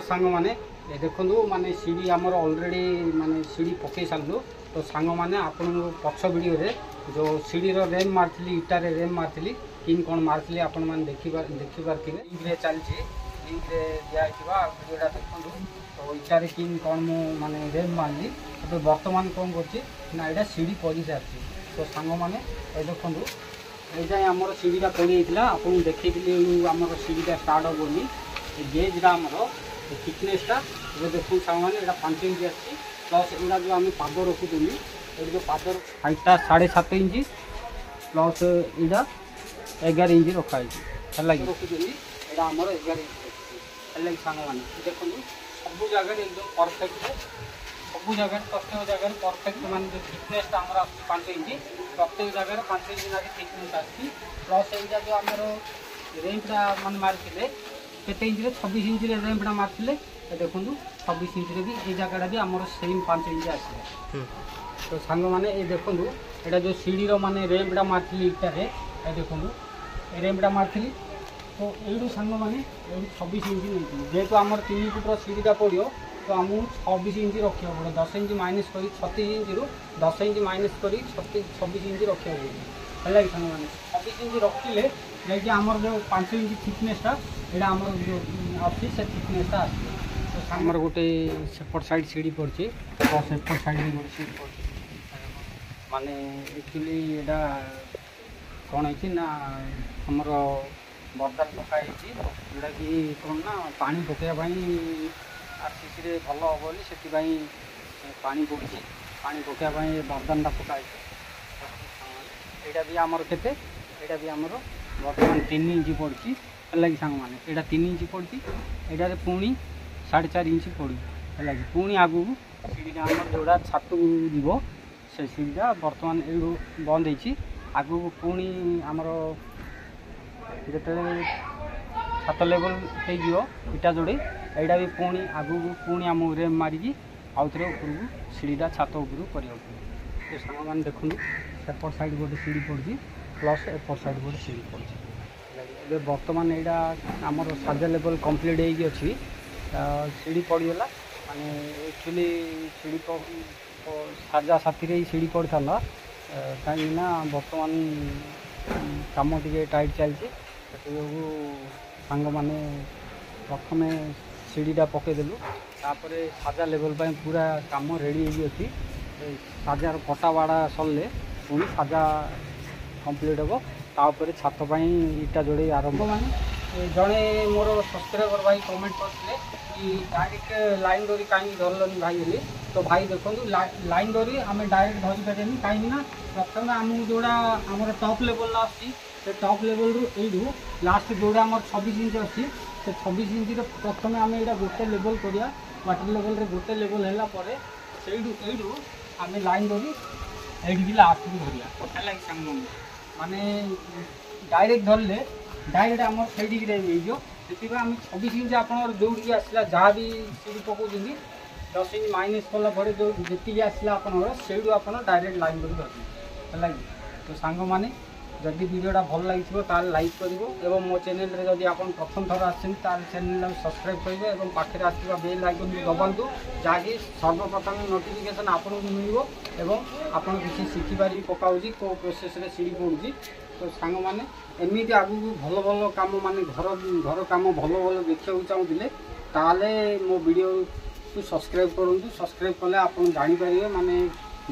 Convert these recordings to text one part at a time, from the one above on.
सांग मैंने देखु माने सीढ़ी आमर अलरेडी माने सीढ़ी पकई सारू तो सांग मैंने आपन पक्ष वीडियो रे जो सीढ़ी रेम मार्ली इटारे रेम मार्ली किन कौन मार्ली आपण मैंने देखिपारे लिंक चलती लिंक दिखाई वीडियोटा देखूँ तो इटारे किन कौन मु माने रेम मारली तो बर्तमान कौन करना यहाँ सीढ़ी पड़ सारी तो सांग मैंने देखूँ ये आमर सीढ़ीटा पड़ आपको देखी आम सीढ़ीटा स्टार्ट हेनी गेज्रा आमर थिकनेसटा ये देखो सामान यहाँ 5 इंच आसी प्लस यहाँ जो आम पाद रखुनी ये जो पाद हाइटा 7.5 इंच प्लस यहाँ 11 इंच रखाई है रखुनी यहाँ आमर 11 इंच है सांग मैंने देखो सब जगह एकदम परफेक्ट सब जगह प्रत्येक जगह परफेक्ट मान जो थिकनेसटा आमर आ 5 इंच प्रत्येक जगह 5 इंच ना थिकनेस आसी प्लस यहाँ जो आमर रेंजटा मान मार्के केते इंच 26 इंच रैंपटा मार्ले देखूँ 26 इंच भी ये जगह भी आमर सेम 5 इंच आस तो सांग मैंने ये देखूँ यहाँ जो सीढ़ी माने रैंपटा मार्ली इटारे देखूँ रैंपटा मार्ली तो यू सांग मैंने 26 इंच नहीं जेहेतु आमर 3 फुटर सीढ़ीटा पड़ो तो आमको 26 इंच रखा पड़े 10 इंच माइनस कर 36 इंच रु 10 इंच माइनस कर 26 इंच रखा पड़े है सांग मैंने 26 इंच रखिले जैसे आमर जो 5 इंच थिकनेसटा यहाँ आमर जो अच्छी से थिकनेसटा आस आमर गोटे सेपट साइड सीढ़ी पड़ी तो सेपट साइड में गोटे सीढ़ी पड़ी माने एक्चुअली यहाँ कौन है ना आमर बरदान पकाई जोटा कि कौन ना पानी पकाइवाई आरसीसी भल हम बोली से पानी पड़ी पानी पकाइवाई बरदानटा पकाई यहाँ भी आमर केते यहाँ भी आमर बर्तमान 3 इंच पड़ी है सांग मैंने यहाँ 3 इंच पड़ी यहाँ पुणी 4.5 इंच पड़ी है पुणी आगू सीढ़ीटा आम जोड़ा छात जीव से सीढ़ीटा बर्तमान यू बंद हो आगू पुणी आमर जिते छात लेवल हो इटा जोड़े यहाँ भी पुणी आगू पुणी आम रेम मारिकी आउ थे उपरकू सीढ़ीटा छात उपरू कर सांग मैंने देखूँ सेपट साइड गोटे सीढ़ी पड़ी प्लस एपट साइड गोटे सीढ़ी पड़ी बर्तमान यहाँ आमर साजा लेवल कम्प्लीट होगी अच्छी सीढ़ी पड़गला माने एक्चुअली सीढ़ी साजा साथी ही सीढ़ी पड़ था कहीं बर्तमान कम टे टाइट चलती सांग मैंने प्रथम सीढ़ीटा पकईदेलु तापर साजा लेवल पूरा काम रेडी होगी साजार कटा बाड़ा सरले पुणी साजा कम्प्लीट हम तापर छातपाई इटा जोड़े आरंभ माने जड़े मोर सब्सक्राइबर भाई कमेंट करते कि डायरेक्ट लाइन डोरी कहीं धरलनि भाई बोली तो भाई देखो लाइन डोरी आम डायरेक्ट धरी पारे कहीं प्रथम आमको जोड़ा आम टॉप लेवल आसी टॉप लेवल रु लास्ट जोड़ा आम 26 इंच अच्छी से 26 इंच प्रथम आम यहाँ गोटे लेवल करिया वाटर लेवल रे गोटे लेवल है आम लाइन डोरी ये लास्ट को धरिया है सांग माने डायरेक्ट धरले डायरेक्ट आम से आम 26 इंच आप दौड़ी आसला जहाँ भी सीढ़ी पकाउछन्ति 10 इंच माइनस कला जो जी आसला आपड़ आप डायरेक्ट लाइन कर धरले है तो सांग मैंने जदि वीडियोटा भल लगी लाइक करो मो चैनल रे जदि आप प्रथम थर चैनल सब्सक्राइब करेंगे और पाखे आसवा बेल आइकन दबातु जहाँकि सर्वप्रथम नोटिफिकेशन आपको मिल आप किसी शिखिपारि पकाऊँगी कौ प्रोसेस सीढ़ी पड़ूँ तो सांग मैंने एमती आगू भल भल कम मान घर कम भल भल देखा चाहूँगे ताले मो वीडियो को सब्सक्राइब करूँ सब्सक्राइब कले आप जापर माने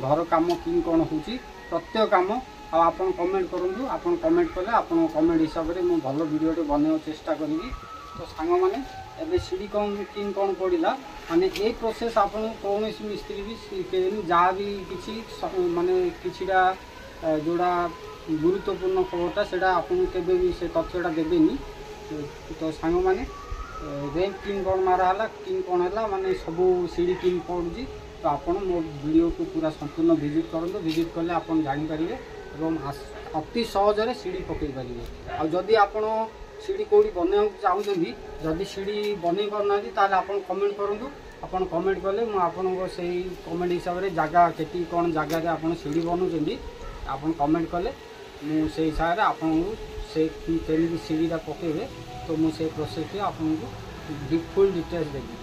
घर कम कि कौन हो प्रत्येक कम आप कमेंट करूँ आप कमेंट कले आप कमेंट हिसाब से मुझे भल वीडियो बनवा चेष्टा करी तो सांग मैंने एवं सीढ़ी कौन कि कौन पड़ा माने ये प्रोसेस आप कौन मिस्त्री भी शिखेनि जहाँ भी किसी माने किछिटा जोड़ा गुरुत्वपूर्ण खबरटा से आपको से तथ्यटा देवेनि तो सांग मैंने रैंप किन कौन माराला किन कौन है माने सबू सीढ़ी किन पड़ी तो आप मो वीडियो को पूरा संपूर्ण विजिट करूँ विजिट कले आप जापर अति सहजरे सीढ़ी पकई पारे आदि आप सीढ़ी कौटी बनवा चाहूँगी जदि सीढ़ी बन पाना आप कमेंट करूँ आप कमेंट कले मुझे कमेंट हिसाब से जगह के कौन जगह आप सीढ़ी बनाऊँ आप कमेंट कले मुझे हिसाब से आपको से सीढ़ीटा पकड़े तो मुझे प्रोसेस आपको फुल डिटेल्स देगी।